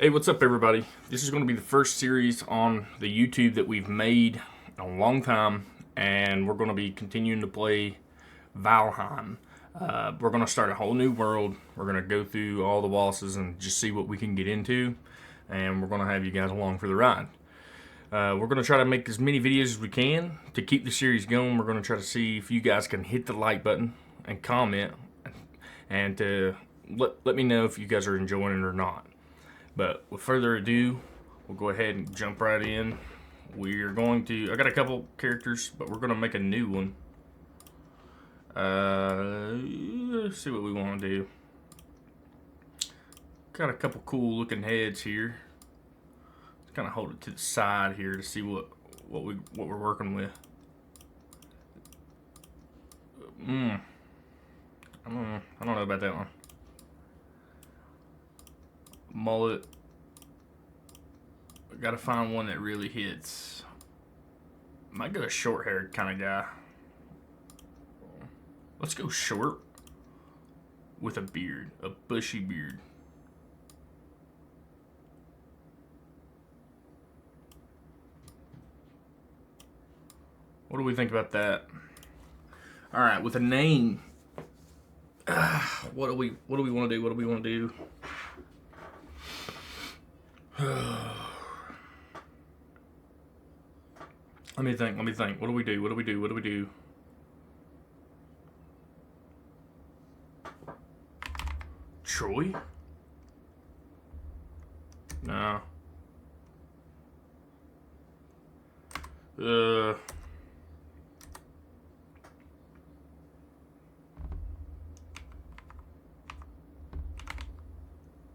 Hey, what's up, everybody? This is going to be the first series on the YouTube that we've made in a long time, and we're going to be continuing to play Valheim. We're going to start a whole new world. We're going to go through all the bosses and just see what we can get into, and we're going to have you guys along for the ride. We're going to try to make as many videos as we can to keep the series going. We're going to try to see if you guys can hit the like button and comment, and to let me know if you guys are enjoying it or not. But with further ado, we'll go ahead and jump right in. We're going to, I got a couple characters, but we're going to make a new one. Let's see what we want to do. Got a couple cool looking heads here. Let's kind of hold it to the side here to see what we're working with. I don't know about that one. Mullet. Gotta find one that really hits. Might go a short haired kind of guy. Let's go short with a beard, a bushy beard. What do we think about that? All right, with a name. What do we want to do? What do we want to do? Let me think. What do we do? Troy? No.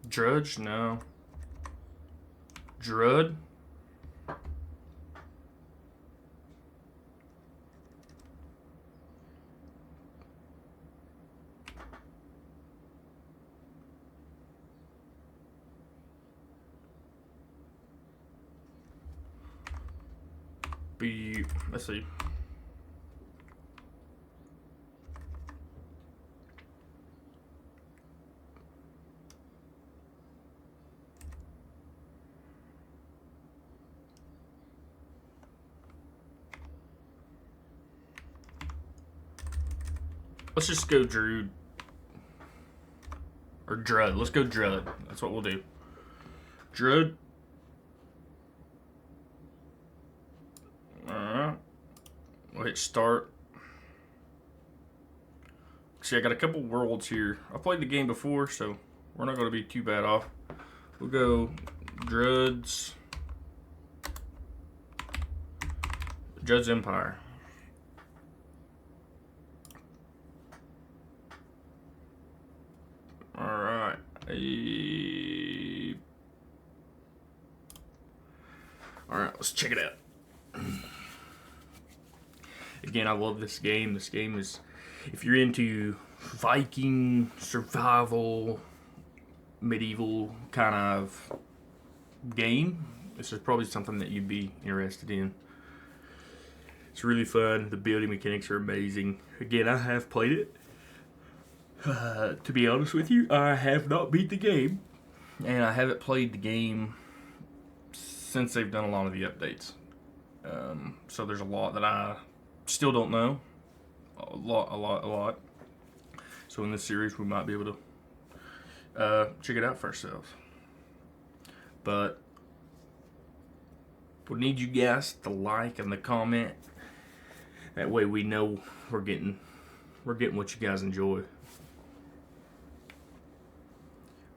Drudge? No. Drud? Let's see. Let's just go Druid. Or Drud. Let's go Drud. That's what we'll do. Drud. Alright. We'll hit start. See, I got a couple worlds here. I played the game before, so we're not going to be too bad off. We'll go Drud's Empire. Alright. Alright, let's check it out. Again, I love this game. This game is, if you're into Viking, survival, medieval kind of game, this is probably something that you'd be interested in. It's really fun. The building mechanics are amazing. Again, I have played it. To be honest with you, I have not beat the game. And I haven't played the game since they've done a lot of the updates. So there's a lot that I still don't know. A lot. So in this series, we might be able to check it out for ourselves. But we need you guys to like and the comment. That way we know we're getting what you guys enjoy.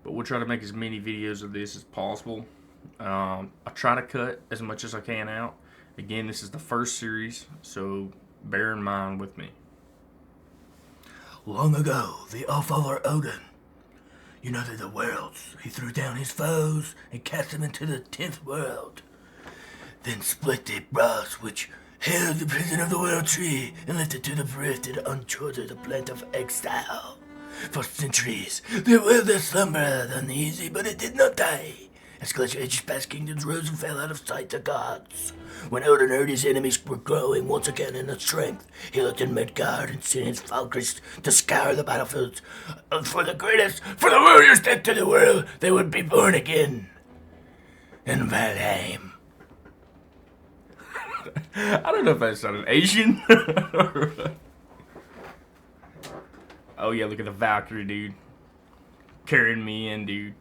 But we'll try to make as many videos of this as possible. I try to cut as much as I can out. Again, this is the first series, so bear in mind with me. Long ago, the All-Father Odin united the worlds. He threw down his foes and cast them into the 10th world. Then split the brass which held the prison of the World Tree and lifted to the rift and uncharted plant of exile. For centuries, the world has slumbered uneasy, but it did not die. As glacial ages past, kingdoms rose and fell out of sight to gods. When Odin heard his enemies were growing once again in strength, he looked in Midgard and sent his Valkyries to scour the battlefields for the warriors dead to the world, they would be born again. in Valheim. I don't know if that sounded Asian. Oh yeah, look at the Valkyrie, dude. Carrying me in, dude.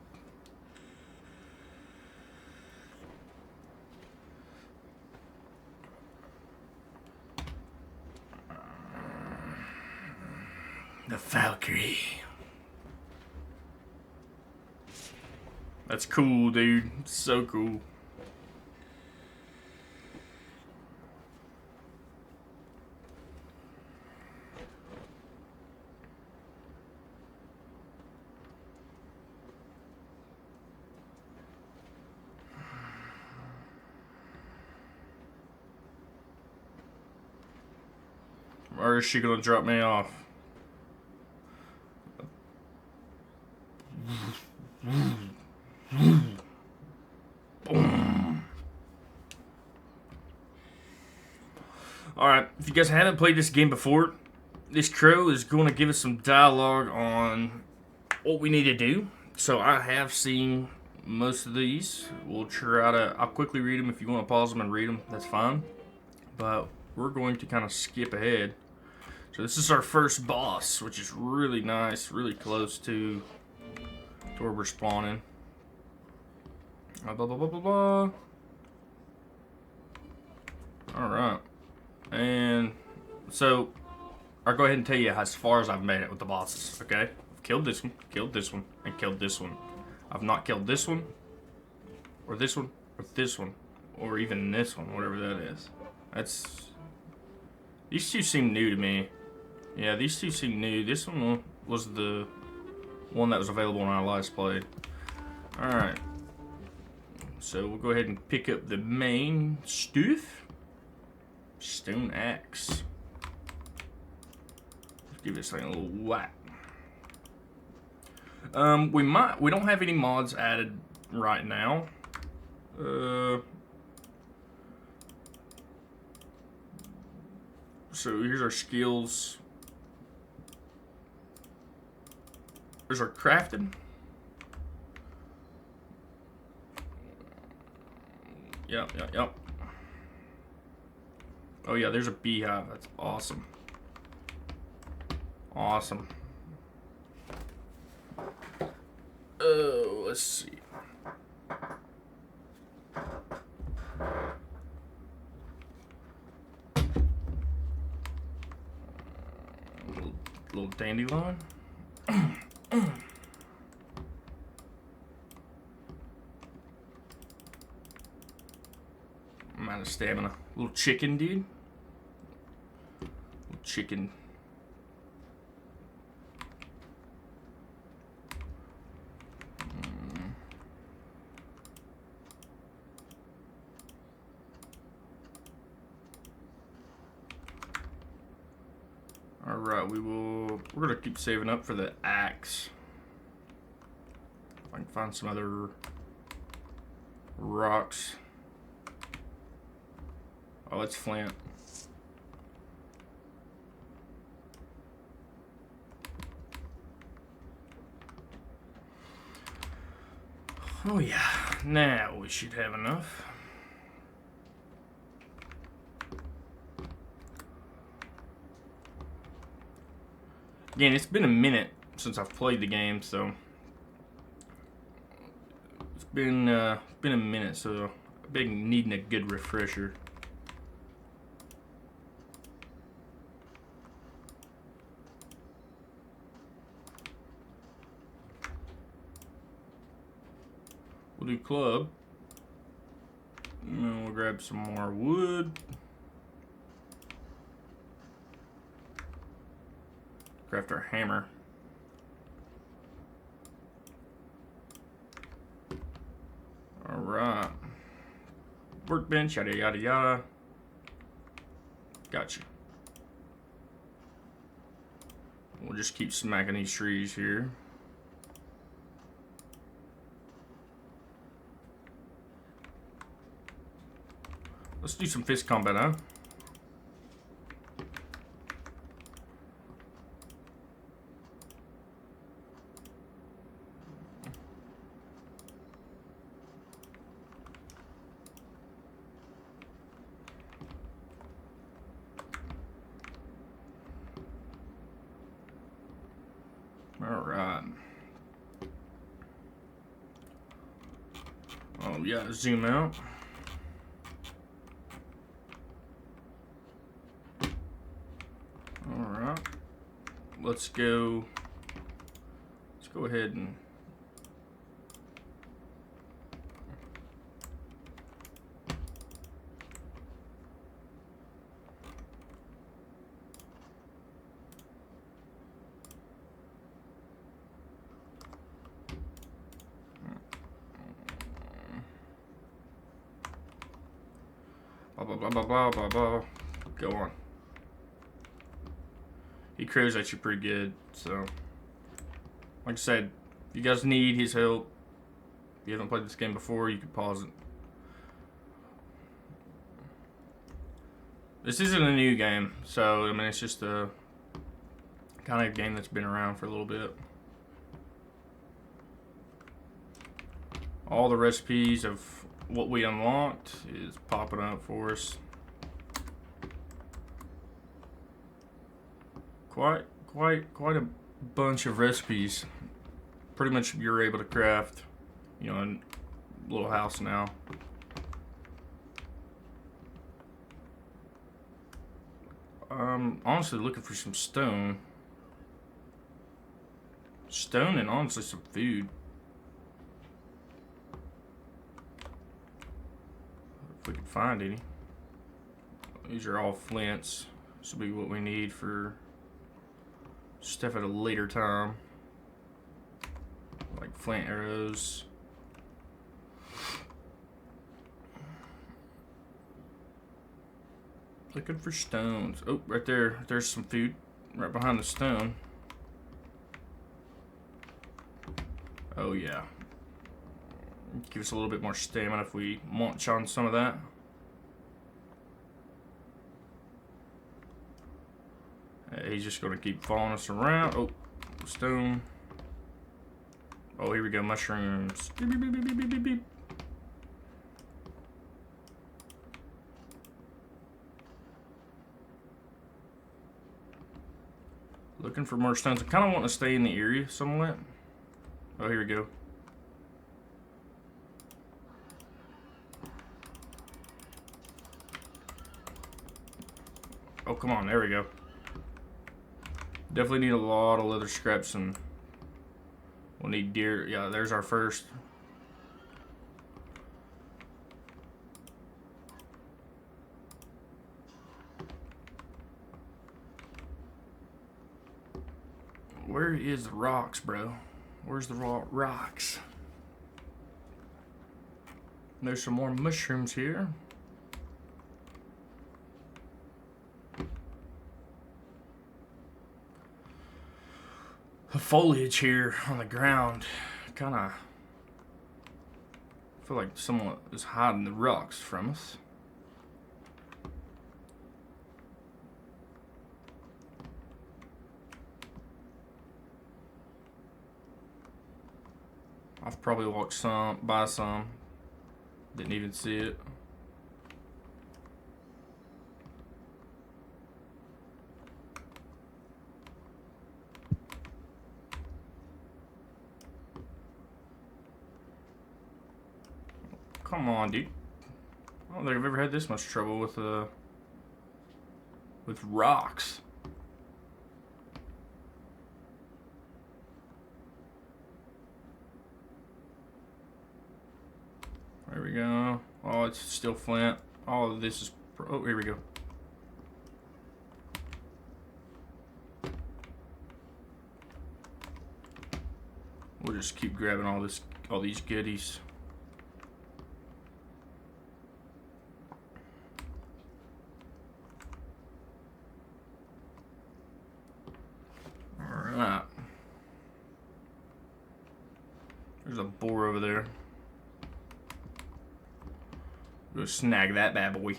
The Valkyrie. That's cool, dude. It's so cool. Or is she gonna drop me off? Alright, if you guys haven't played this game before, this crow is going to give us some dialogue on what we need to do. So I have seen most of these. We'll try to, I'll quickly read them. If you want to pause them and read them, that's fine. But we're going to kind of skip ahead. So this is our first boss, which is really nice, really close to where we're spawning. Blah, blah, blah, blah, blah. Alright. And so I'll go ahead and tell you as far as I've made it with the bosses, okay? I've killed this one, and killed this one. I've not killed this one, or this one, or this one, or even this one, whatever that is. These two seem new to me. Yeah, these two seem new. This one was the one that was available when I last played. Alright. So we'll go ahead and pick up the main stuff. Stone axe. Let's give this thing a little whack. We don't have any mods added right now. So here's our skills. There's our crafting. Yep. Oh yeah, there's a beehive. That's awesome. Awesome. Oh, let's see. Little dandelion. I'm out of stamina. Little chicken, dude. Little chicken. Alright, we're gonna keep saving up for the axe. If I can find some other rocks. Oh, it's flint. Oh yeah, now we should have enough. Again, it's been a minute since I've played the game, so it's been a minute, so I've been needing a good refresher. We'll do club. And then we'll grab some more wood. Craft our hammer. Alright. Workbench, yada yada yada. Gotcha. We'll just keep smacking these trees here. Let's do some fist combat, huh? Oh, yeah, zoom out. Alright. Let's go ahead and blah blah blah blah blah blah blah. Go on. He crows at you pretty good, so like I said, if you guys need his help, if you haven't played this game before, you can pause it. This isn't a new game, so I mean it's just a kind of game that's been around for a little bit. All the recipes of what we unlocked is popping up for us. Quite a bunch of recipes. Pretty much you're able to craft, you know, in a little house now. I'm honestly looking for some stone. Stone and honestly some food. If we can find any. These are all flints. This will be what we need for stuff at a later time. Like flint arrows. Looking for stones. Oh, right there. There's some food right behind the stone. Oh, yeah. Give us a little bit more stamina if we munch on some of that. He's just going to keep following us around. Oh, stone. Oh, here we go. Mushrooms. Beep, beep, beep, beep, beep, beep, beep. Looking for more stones. I kind of want to stay in the area somewhat. Oh, here we go. Oh, come on. There we go. Definitely need a lot of leather scraps, and we'll need deer. Yeah, there's our first. Where is the rocks, bro? Where's the rocks? There's some more mushrooms here. The foliage here on the ground kind of feel like someone is hiding the rocks from us. I've probably walked by some, didn't even see it. Come on, dude. I don't think I've ever had this much trouble with rocks. There we go. Oh, it's still flint. All of this is... Oh, here we go. We'll just keep grabbing all these goodies. Alright. There's a boar over there. Go snag that bad boy.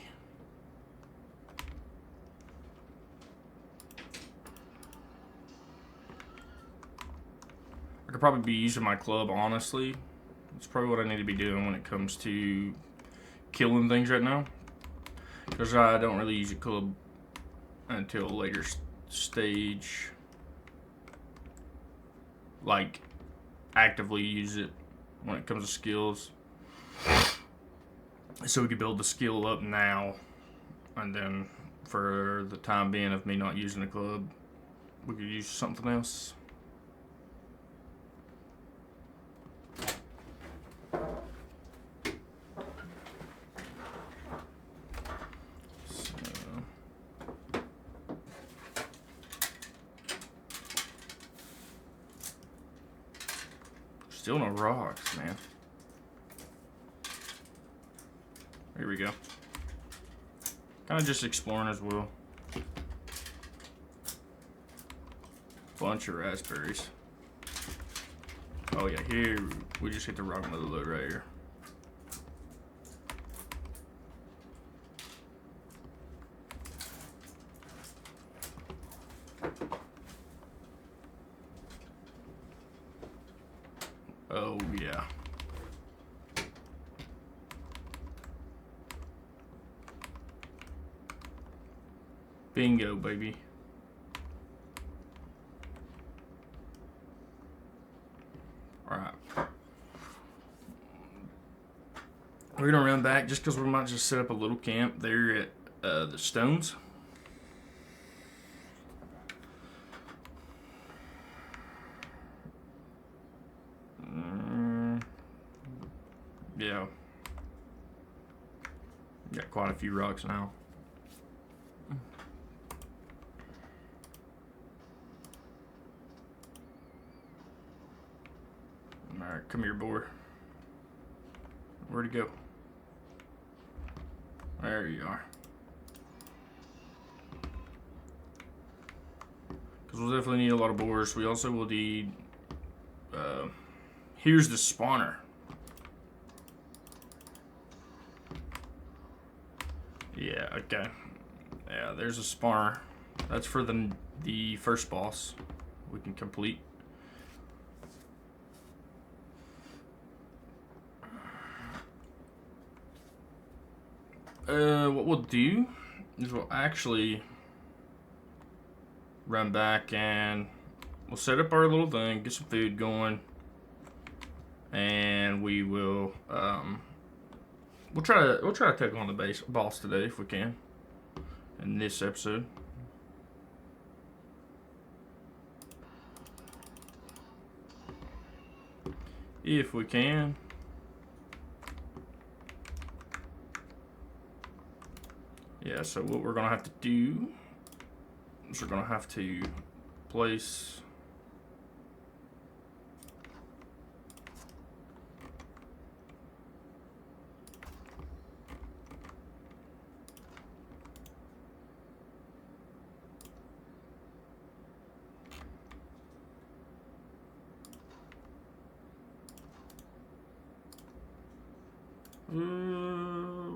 I could probably be using my club, honestly. It's probably what I need to be doing when it comes to killing things right now. Because I don't really use a club until a later stage. Like, actively use it when it comes to skills. So we could build the skill up now, and then for the time being of me not using the club, we could use something else. Still no rocks, man. Here we go. Kind of just exploring as well. Bunch of raspberries. Oh yeah, here we just hit the rock mother load right here. Oh yeah. Bingo, baby. Alright. We're gonna run back just because we might just set up a little camp there at the stones. Yeah. Got quite a few rocks now. Alright, come here, boy. Where'd he go? There you are. Because we'll definitely need a lot of boars. We also will need... here's the spawner. Yeah, okay. Yeah, there's a spawner. That's for the first boss we can complete. What we'll do is we'll actually run back and we'll set up our little thing, get some food going, and we will we'll try to take on the boss today if we can in this episode. If we can. Yeah, so what we're gonna have to do is we're gonna have to place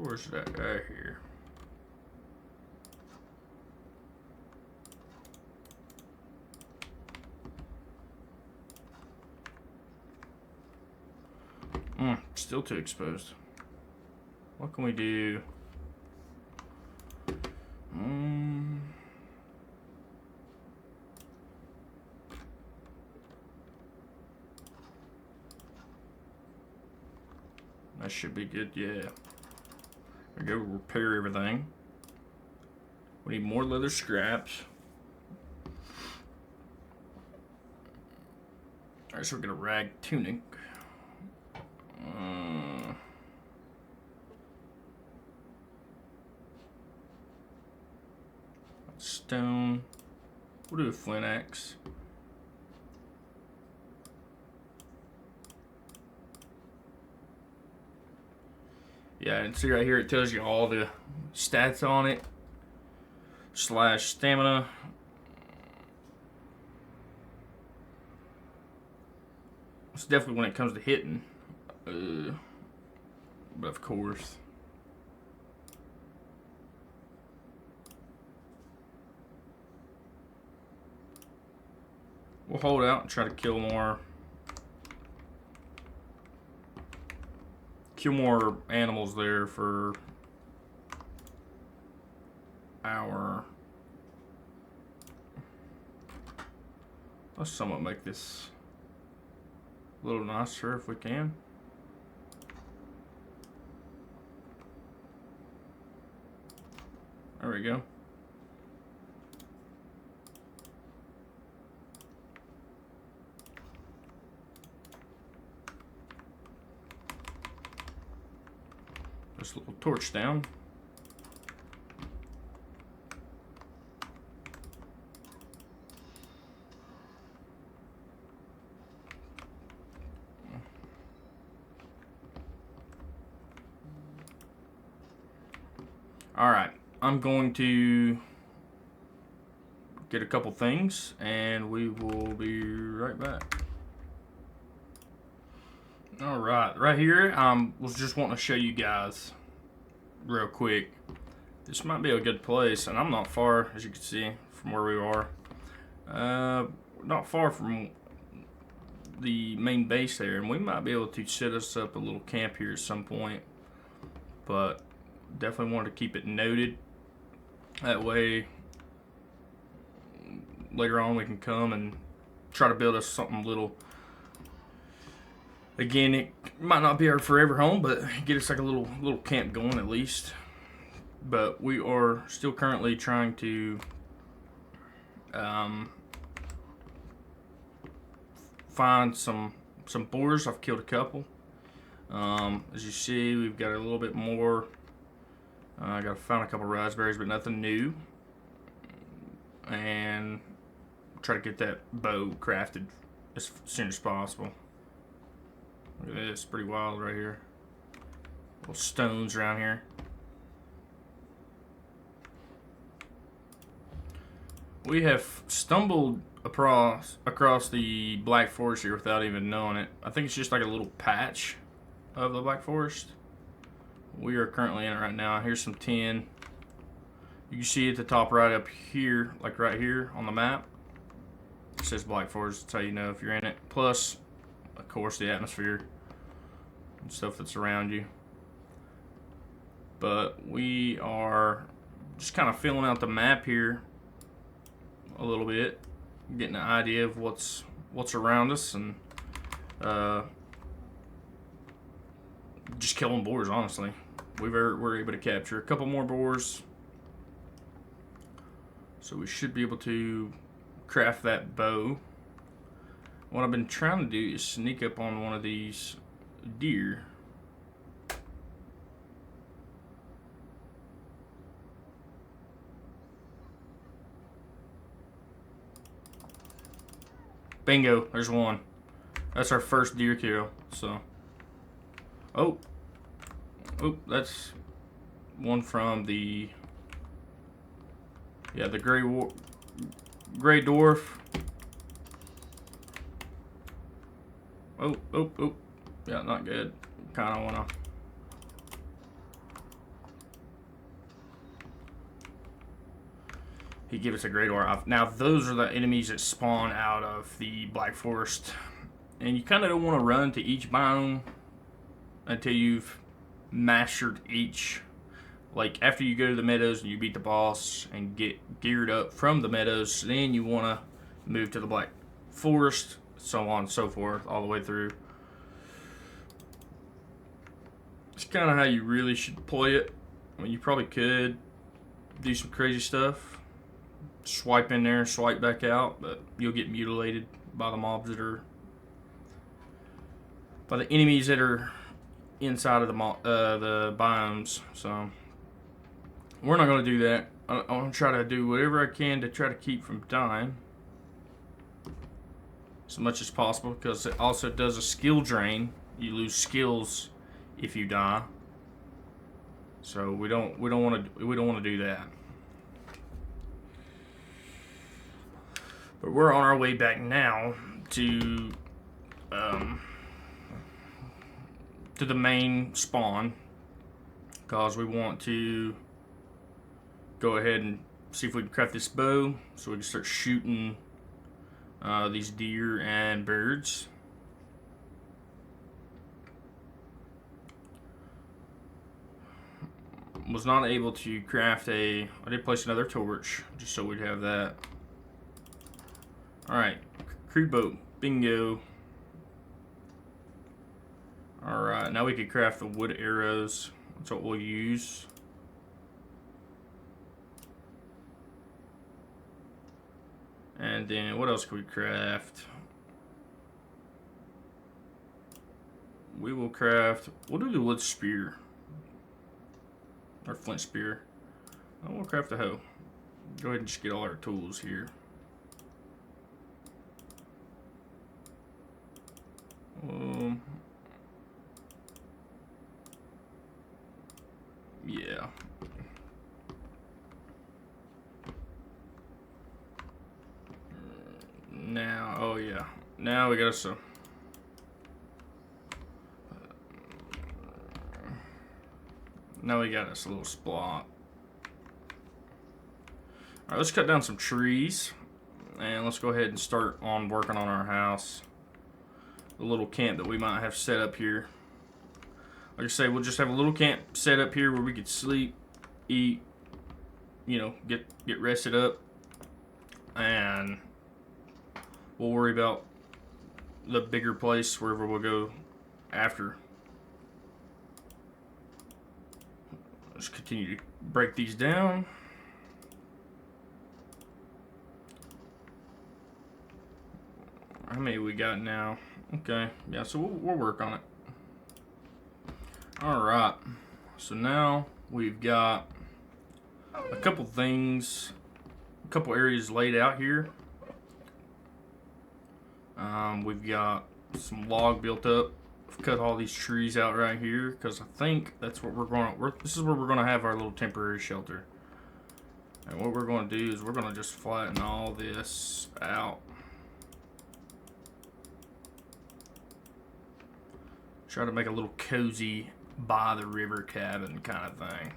where's that guy here? Still too exposed. What can we do? That should be good, yeah. There we go, repair everything. We need more leather scraps. Alright, so we're gonna rag tunic. Stone. We'll do a flint axe. Yeah, and see right here it tells you all the stats on it. / stamina. It's definitely when it comes to hitting. But of course. We'll hold out and try to kill more animals there for our... Let's somewhat make this a little nicer if we can. There we go. This little torch down. Alright, I'm going to get a couple things and we will be right back. Alright, right here, was just wanting to show you guys real quick. This might be a good place, and I'm not far, as you can see, from where we are. Not far from the main base there, and we might be able to set us up a little camp here at some point. But definitely wanted to keep it noted. That way, later on we can come and try to build us something little. Again, it might not be our forever home, but get us like a little camp going at least. But we are still currently trying to find some boars. I've killed a couple. As you see, we've got a little bit more. I got to find a couple raspberries, but nothing new. And try to get that bow crafted as soon as possible. Look at this, pretty wild right here. Little stones around here. We have stumbled across the Black Forest here without even knowing it. I think it's just like a little patch of the Black Forest. We are currently in it right now. Here's some tin. You can see at the top right up here, like right here on the map, it says Black Forest. That's how you know if you're in it. Plus, of course, the atmosphere and stuff that's around you. But we are just kind of filling out the map here a little bit, getting an idea of what's around us, and just killing boars. Honestly, we're able to capture a couple more boars, so we should be able to craft that bow. What I've been trying to do is sneak up on one of these deer. Bingo, there's one. That's our first deer kill, so. Oh, that's one from the, yeah, the gray dwarf. Oh, yeah, not good. Kind of wanna. He gave us a great aura. Now, those are the enemies that spawn out of the Black Forest. And you kind of don't want to run to each biome until you've mastered each. Like, after you go to the meadows and you beat the boss and get geared up from the meadows, then you want to move to the Black Forest, so on and so forth, all the way through. It's kind of how you really should play it. I mean, you probably could do some crazy stuff. Swipe in there, swipe back out, but you'll get mutilated by the mobs that are, by the enemies that are inside of the biomes. So we're not going to do that. I'm going to try to do whatever I can to try to keep from dying as much as possible, because it also does a skill drain. You lose skills if you die. So we don't want to do that. But we're on our way back now to the main spawn, because we want to go ahead and see if we can craft this bow so we can start shooting these deer and birds. Was not able to craft I did place another torch just so we'd have that. Alright, crude boat, bingo. Alright, now we can craft the wood arrows. That's what we'll use. then what else can we craft? We will craft. We'll do the wood spear. Or flint spear. Oh, we'll craft a hoe. Go ahead and just get all our tools here. Yeah. Now, oh yeah. Now we got some. Now we got us a little spot. Alright, let's cut down some trees. And let's go ahead and start on working on our house. The little camp that we might have set up here. Like I say, we'll just have a little camp set up here where we could sleep, eat, you know, get rested up. And we'll worry about the bigger place wherever we'll go after. Let's continue to break these down. How many we got now? Okay, yeah, so we'll work on it. Alright, so now we've got a couple things, a couple areas laid out here. We've got some log built up. I've cut all these trees out right here because I think that's what this is where we're going to have our little temporary shelter. And what we're going to do is we're going to just flatten all this out. Try to make a little cozy by the river cabin kind of thing.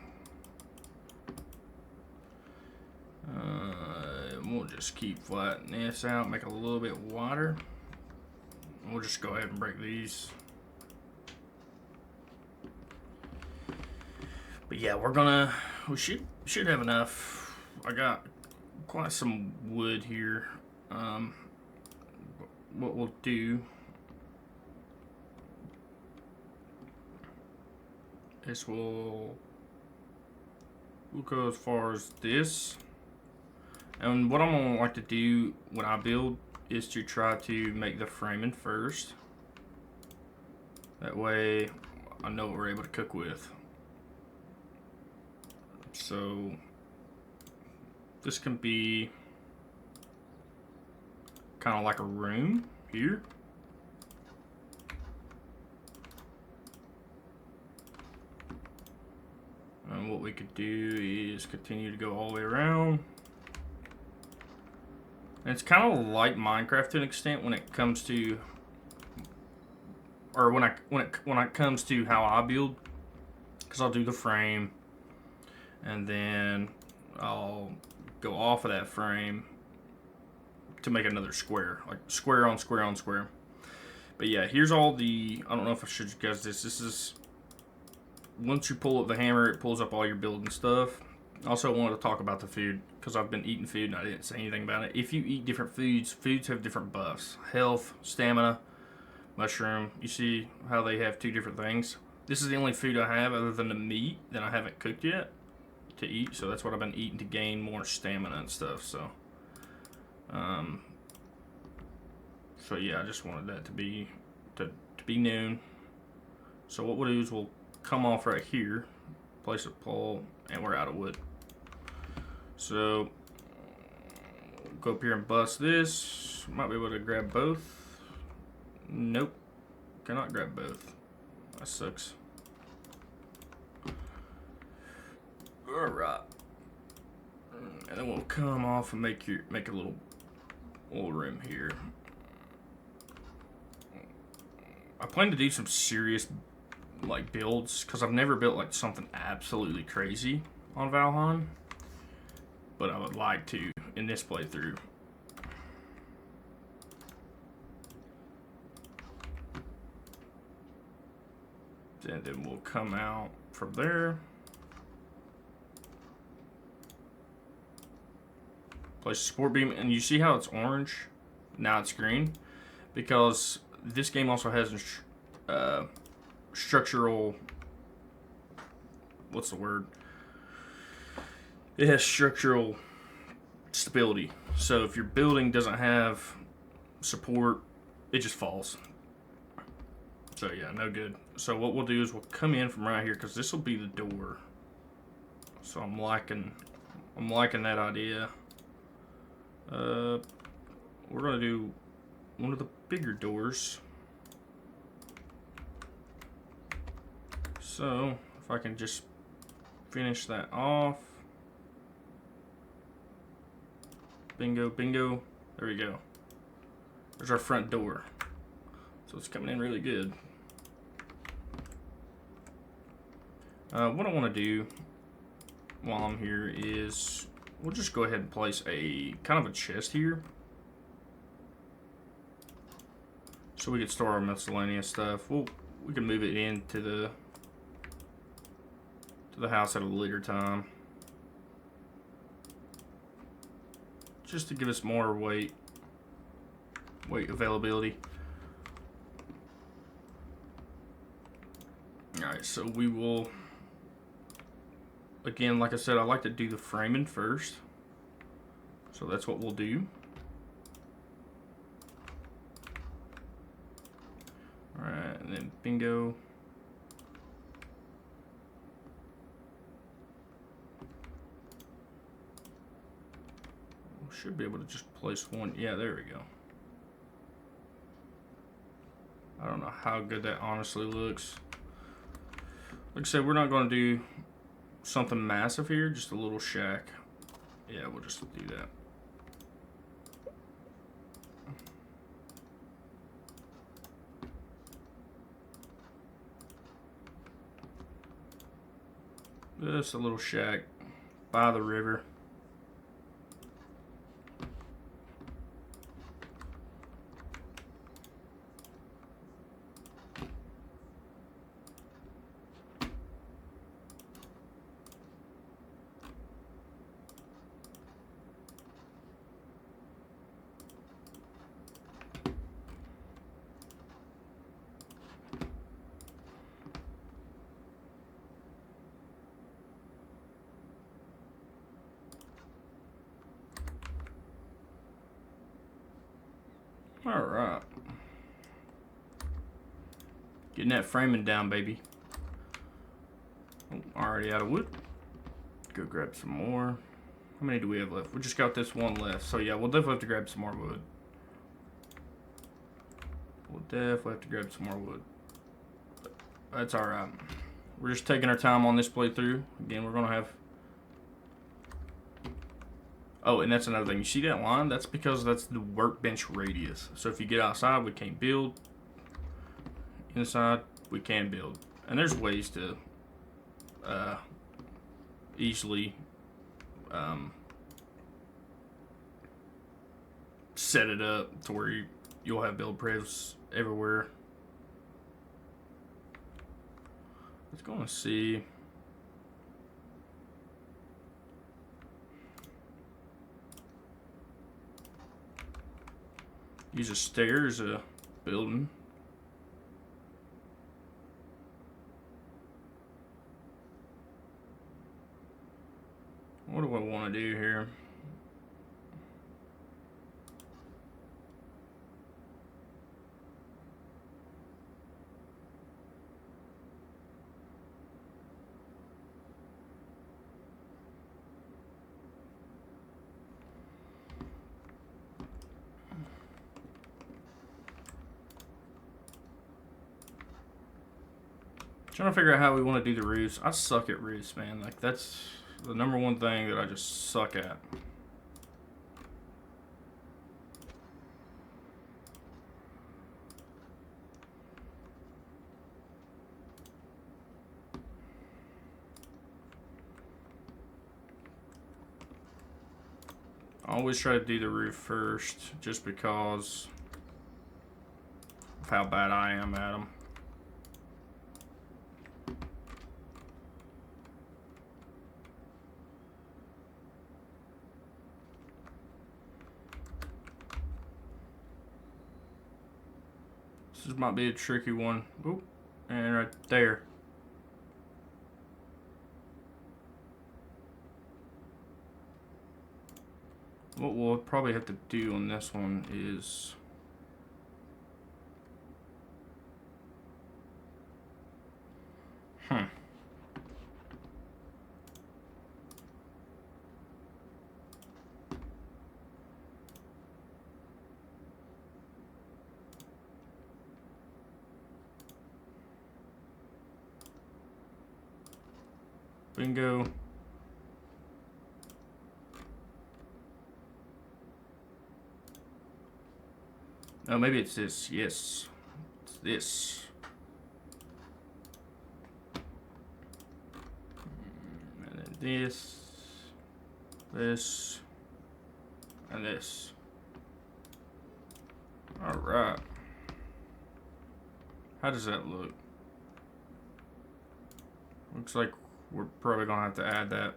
We'll just keep flattening this out, make it a little bit wider. We'll just go ahead and break these. But yeah, we should have enough. I got quite some wood here. What we'll do is we'll go as far as this. And what I'm gonna like to do when I build is to try to make the framing first. That way I know what we're able to cook with. So this can be kind of like a room here. And what we could do is continue to go all the way around. And it's kind of like Minecraft to an extent when it comes to, or when it comes to how I build, because I'll do the frame, and then I'll go off of that frame to make another square, like square on square on square. But yeah, here's all the. I don't know if I showed you guys this. This is once you pull up the hammer, it pulls up all your building stuff. Also, I wanted to talk about the food because I've been eating food and I didn't say anything about it. If you eat different foods, foods have different buffs: health, stamina, mushroom. You see how they have two different things? This is the only food I have other than the meat that I haven't cooked yet to eat. So that's what I've been eating to gain more stamina and stuff. So yeah, I just wanted that to be known. So what we'll do is we'll come off right here, place a pole, and we're out of wood. So go up here and bust this. Might be able to grab both. Nope, cannot grab both. That sucks. All right, and then we'll come off and make a little room here. I plan to do some serious like builds because I've never built like something absolutely crazy on Valheim, but I would like to in this playthrough. And then we'll come out from there, place a support beam, and you see how it's orange, now it's green, because this game also has structural, what's the word? It has structural stability. So if your building doesn't have support, it just falls. So yeah, no good. So what we'll do is we'll come in from right here, because this will be the door. So I'm liking that idea. We're gonna do one of the bigger doors. So if I can just finish that off. Bingo, bingo. There we go. There's our front door. So it's coming in really good. What I want to do while I'm here is we'll just go ahead and place a kind of a chest here. So we can store our miscellaneous stuff. We can move it into the house at a later time. Just to give us more weight availability. Alright, so we will, again, like I said, I like to do the framing first. So that's what we'll do. Alright, and then bingo. We should be able to just place one. Yeah, there we go. I don't know how good that honestly looks. Like I said, we're not going to do something massive here, just a little shack. Yeah, we'll just do that. Just a little shack by the river. Alright. Getting that framing down, baby. Oh, already out of wood. Go grab some more. How many do we have left? We just got this one left. So yeah, we'll definitely have to grab some more wood. We'll definitely have to grab some more wood. But that's alright. We're just taking our time on this playthrough. Again, we're going to have... Oh, and that's another thing. You see that line? That's because that's the workbench radius. So if you get outside, we can't build. Inside, we can build. And there's ways to easily set it up to where you'll have build prefs everywhere. Let's go and see. Use a stair as a building. What do I want to do here? Trying to figure out how we want to do the roofs. I suck at roofs, man. Like, that's the number one thing that I just suck at. I always try to do the roof first, just because of how bad I am at them. This might be a tricky one. Oop, and right there. what we'll probably have to do on this one is... Bingo. Oh, maybe it's this. Yes. It's this. And then this. This. And this. Alright. How does that look? Looks like we're probably gonna have to add that.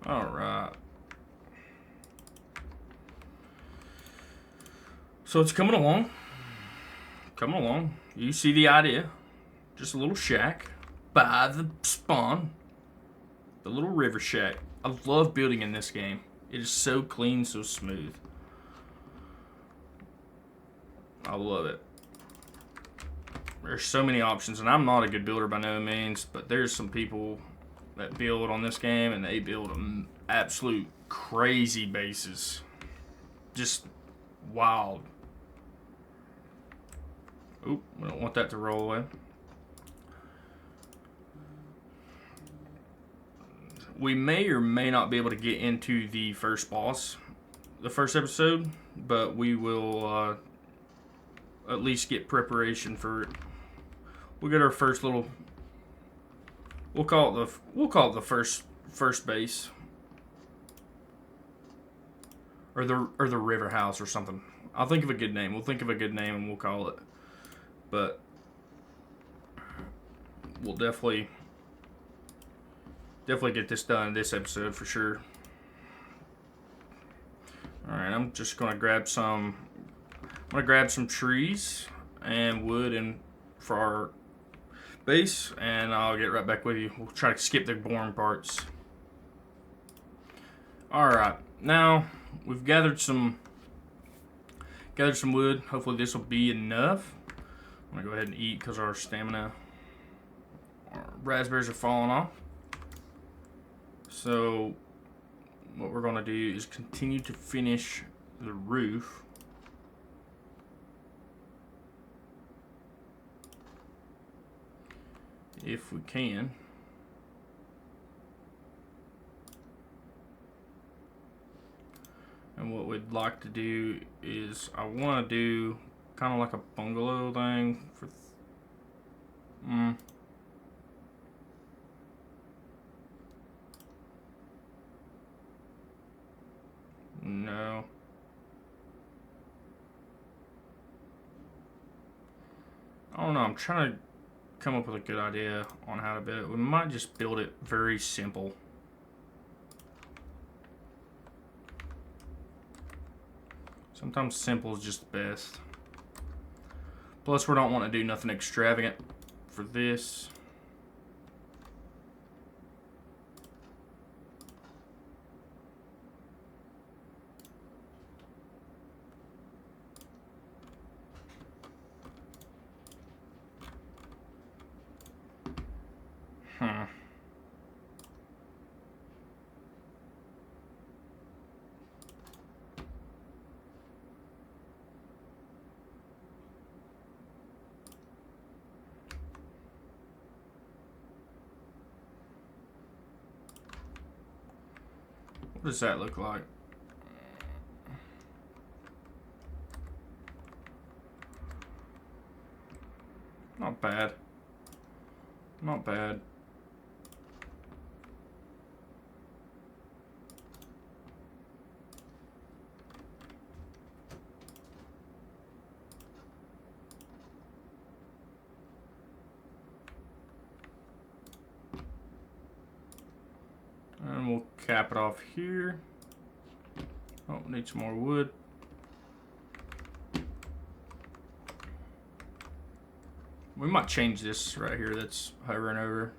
Alright. So it's coming along. Coming along. You see the idea. Just a little shack by the spawn. The little river shack. I love building in this game. It is so clean, so smooth. I love it. There's so many options, and I'm not a good builder by no means, but there's some people that build on this game, and they build absolute crazy bases. Just wild. Oop, we don't want that to roll away. We may or may not be able to get into the first boss, the first episode, but we will at least get preparation for it. We'll get our first little. We'll call it the first base, or the river house or something. I'll think of a good name. We'll think of a good name and we'll call it. But we'll definitely get this done in this episode for sure. All right, I'm just gonna grab some. I'm gonna grab some trees and wood and for our base, and I'll get right back with you. We'll try to skip the boring parts. All right, now we've gathered some wood. Hopefully this will be enough. I'm gonna go ahead and eat because our raspberries are falling off. So what we're gonna do is continue to finish the roof. If we can. And what we'd like to do is I want to do kind of like a bungalow thing for no. I don't know, I'm trying to come up with a good idea on how to build it. We might just build it very simple. Sometimes simple is just the best. Plus, we don't want to do nothing extravagant for this. What does that look like? Not bad. Not bad. cap it off here. Oh, need some more wood. We might change this right here that's hovering over.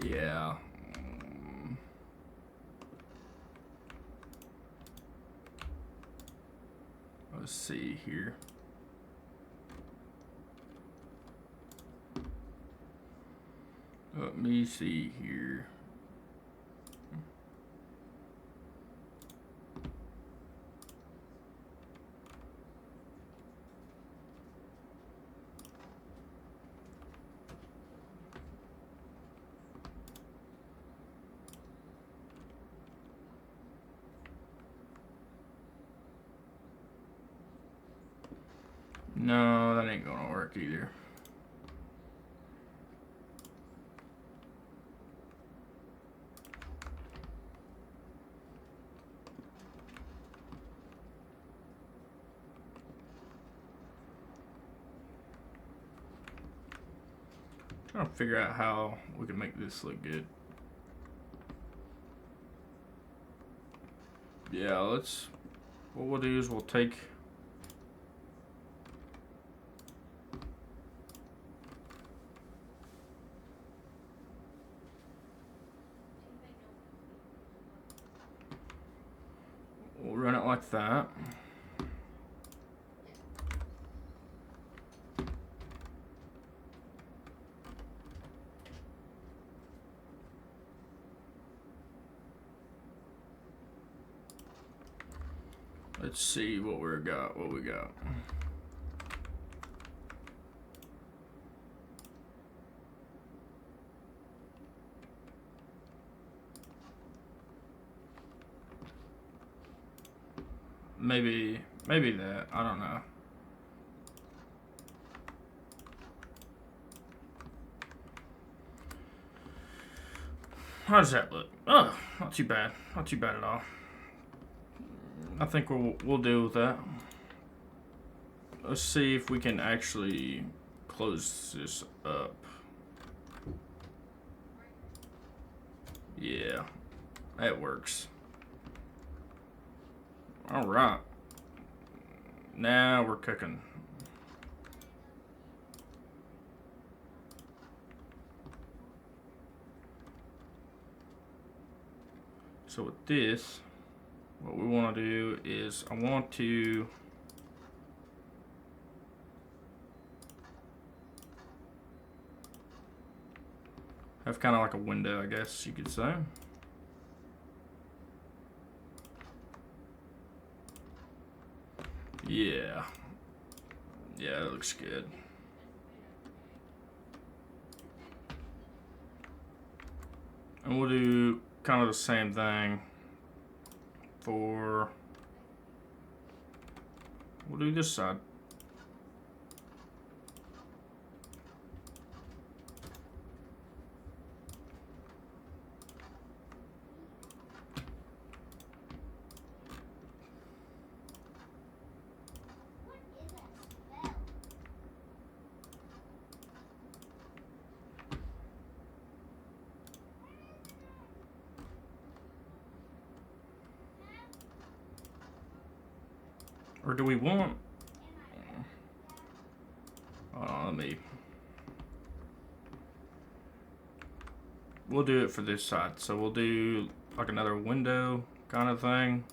Yeah. Let's see here. Let me see here. No, that ain't gonna work either. Trying to figure out how we can make this look good. Yeah, let's. What we'll do is we'll take. We'll run it like that. Let's see what we got. Maybe that. I don't know. How does that look? Oh, not too bad. Not too bad at all. I think we'll deal with that. Let's see if we can actually close this up. Yeah, that works. All right. Now we're cooking. So with this, what we want to do is I want to have kind of like a window, I guess you could say. Yeah. Yeah, that looks good. And we'll do kind of the same thing for, we'll do this side. Or do we want, we'll do it for this side. So we'll do like another window kind of thing.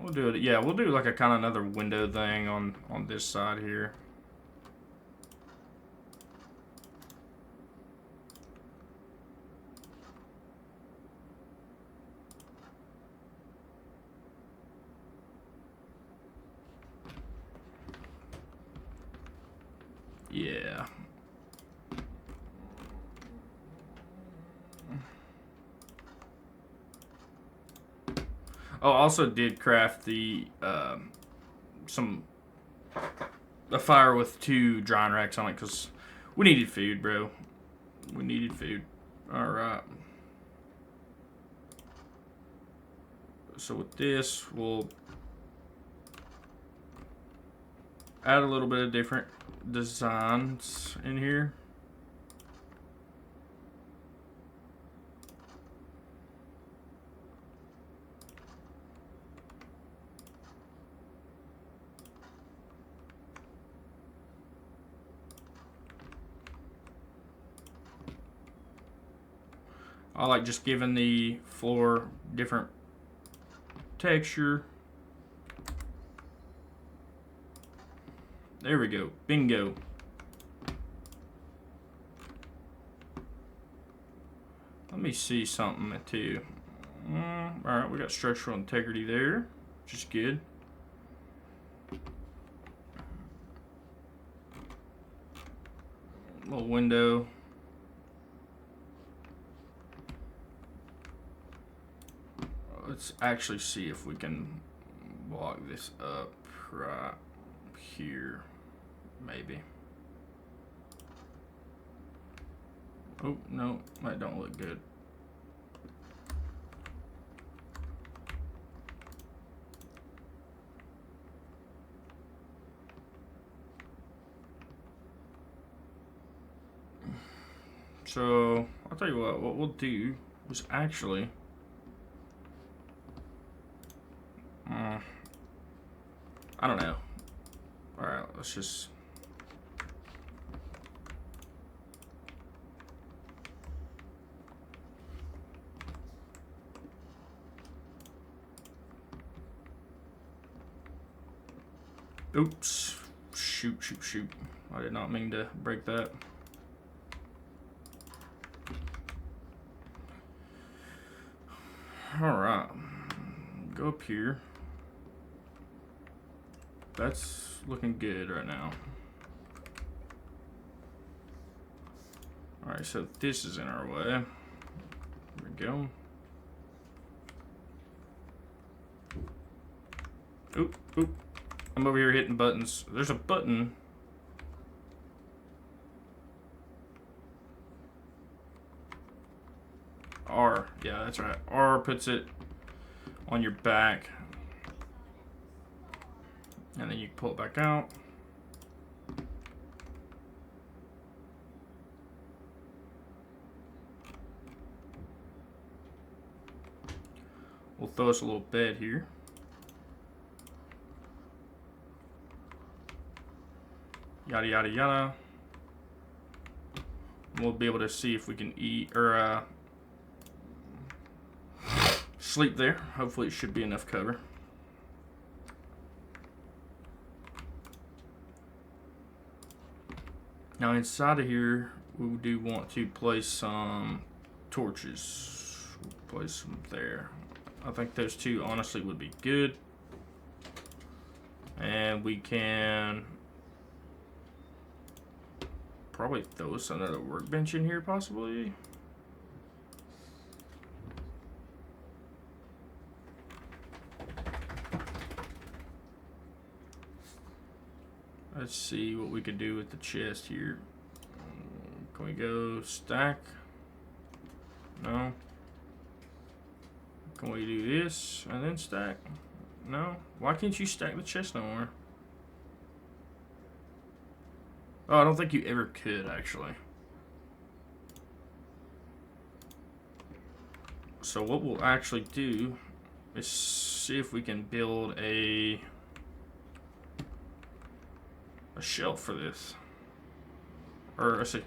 We'll do it, yeah, we'll do like a kind of another window thing on this side here. Yeah. Oh, I also did craft the some a fire with 2 drying racks on it because we needed food, bro. We needed food. All right. So with this, we'll add a little bit of different designs in here. I like just giving the floor different texture. There we go. Bingo. Let me see something too. Alright, we got structural integrity there, which is good. Little window. Let's actually see if we can block this up right here. Maybe. Oh, no, that don't look good. So, I'll tell you what we'll do is actually I don't know. Alright, let's just oops. Shoot. I did not mean to break that. Alright. Go up here. That's looking good right now. Alright, so this is in our way. There we go. Oop. I'm over here hitting buttons. There's a button. R. Yeah, that's right. R puts it on your back. And then you pull it back out. We'll throw us a little bed here. Yada, yada, yada. We'll be able to see if we can eat or sleep there. Hopefully it should be enough cover. Now inside of here, we do want to place some torches. We'll place them there. I think those 2 honestly would be good. And we can probably throw us another workbench in here possibly. Let's see what we could do with the chest here. Can we go stack? No. Can we do this and then stack? No. Why can't you stack the chest no more? Oh, I don't think you ever could actually. So what we'll actually do is see if we can build a shelf for this. Or let's see.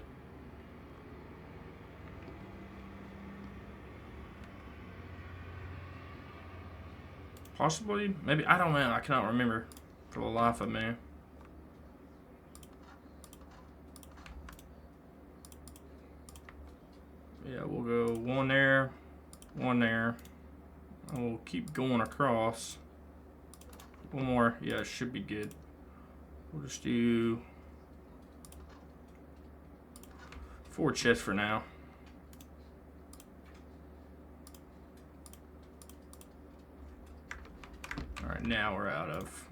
Possibly, maybe, I don't know. I cannot remember for the life of me. Yeah, we'll go one there, and we'll keep going across. One more, yeah, it should be good. We'll just do 4 chests for now. Alright, now we're out of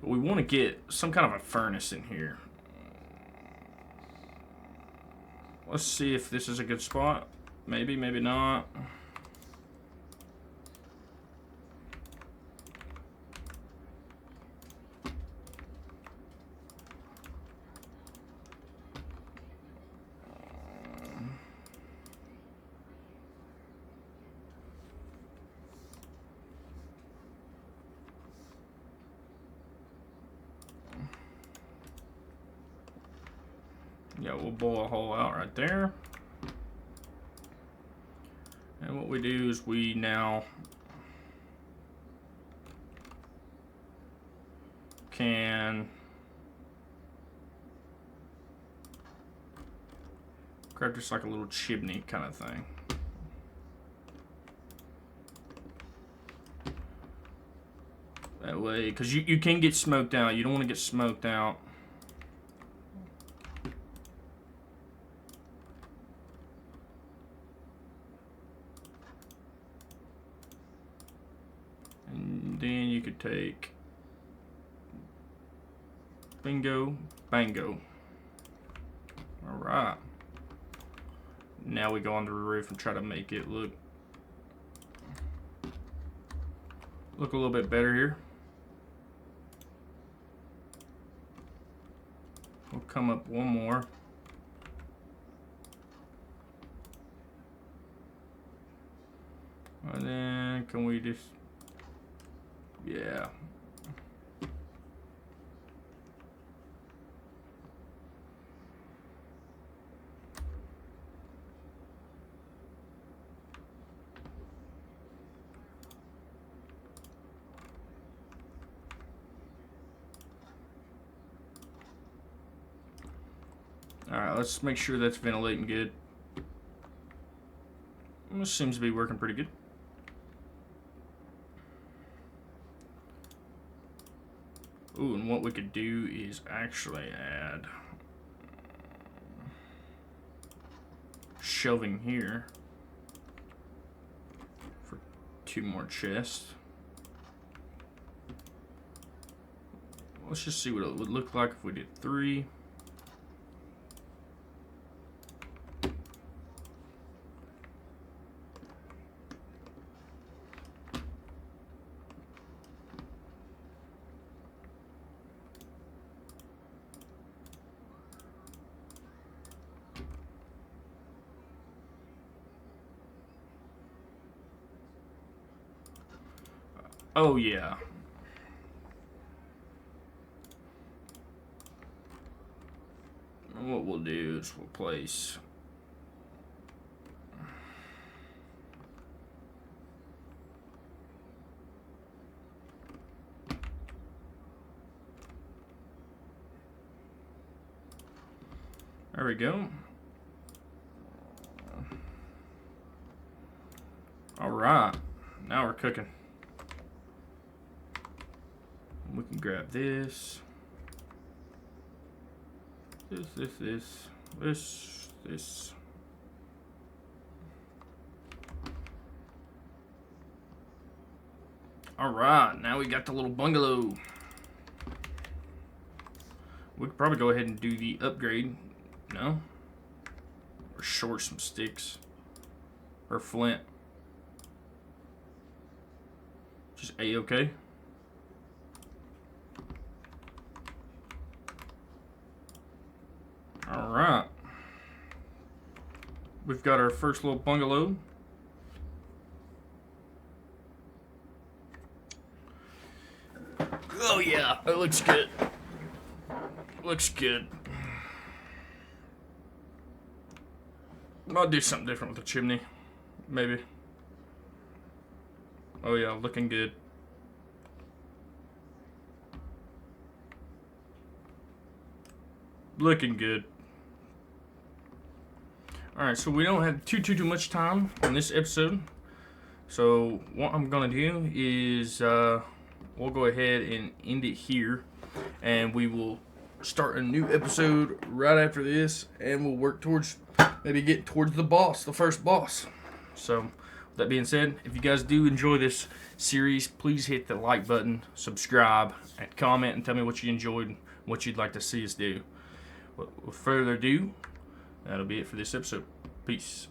But we want to get some kind of a furnace in here. Let's see if this is a good spot. Maybe, maybe not. Yeah, we'll boil a hole out right there. And what we do is we now can grab just like a little chimney kind of thing. That way, because you can get smoked out. You don't want to get smoked out. And then you could take bingo, bango. All right. Now we go on the roof and try to make it look a little bit better here. We'll come up one more. And then can we just, yeah. Alright, let's make sure that's ventilating good. This seems to be working pretty good. Ooh, and what we could do is actually add shelving here for 2 more chests. Let's just see what it would look like if we did 3. Oh yeah. And what we'll do is we'll place there we go. All right, now we're cooking. We can grab this. This. All right, now we got the little bungalow. We could probably go ahead and do the upgrade. No? Or short some sticks. Or flint. Just A-okay. Alright. We've got our first little bungalow. Oh yeah, that looks good. Looks good. I'll do something different with the chimney. Maybe. Oh yeah, looking good. Looking good. Alright, so we don't have too much time on this episode. So what I'm gonna do is we'll go ahead and end it here, and we will start a new episode right after this, and we'll work towards maybe getting towards the boss, the first boss. So that being said, if you guys do enjoy this series, please hit the like button, subscribe, and comment and tell me what you enjoyed, what you'd like to see us do. With further ado, that'll be it for this episode. Peace.